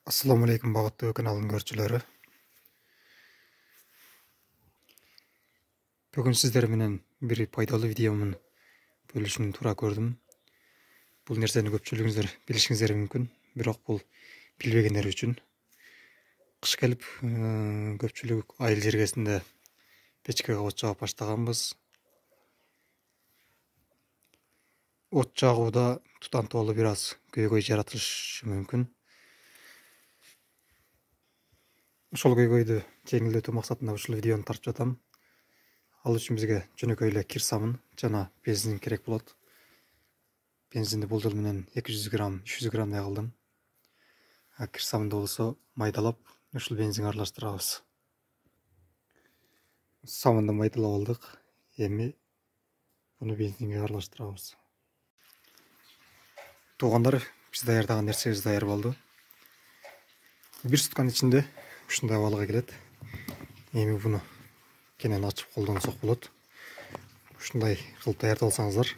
Assalamu alaikum бағытты каналының көршілері. Бүгін сіздер менен бір пайдалы видеомын бөлішін тура көрдім. Бұл нәрсені көпшілігіңіздер білішіңіздер мүмкін, бірақ бұл білбегендер үшін. Қыш келіп, көпшілік айыл жергесінде печкеге от жағып баштағанбыз. От жағуда тұтан толы біраз көйгөй жаратылышы мүмкін. Ошол көйгөйдү жеңилдетүү максатында ушул видеону тартып жатам. Ал үчүн бизге жөнөкөй эле кир самын жана бензин керек болот. Бензинди бул жолу менен 200 грамм, 300 граммдай кылдым. Кир самынды болсо майдалап, ушул бензинге аралаштырабыз. Самынды майдалап алдык. Эми буну бензинге аралаштырабыз. Туугандар, биз даярдаган нерсебиз даяр болду. Бир сутканын ичинде ушундай абалга келет. Эми буну кенен ачып колдонсок болот. Ушундай кылып даярдап алсаңыздар,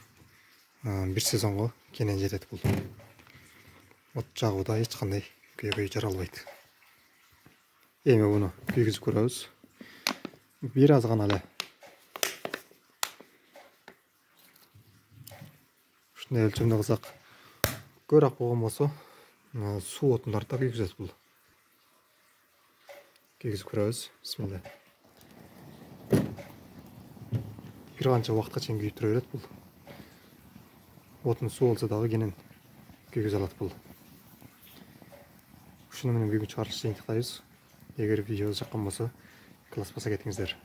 бир сезонго кенен жетет бул. От жагууда эч кандай көйгөй жаралбайт. Эми буну күйгүзүп көрөбүз. Бир аз гана эле ушундай өлчөмдө кылсак көбүрөөк болгон болсо, суу отундарды да күйгүзөт бул. Күйгүзүп көрөбүз. Бисмилла. Бир канча убакытка чейин күйүп тура берет бул. Отун суу болсо дагы кенен күйгүзө алат бул. Ушуну менен бүгүн чыгарылышты жыйынтыктайбыз. Эгер видео жаккан болсо, ыкыласпаса кетиңиздер.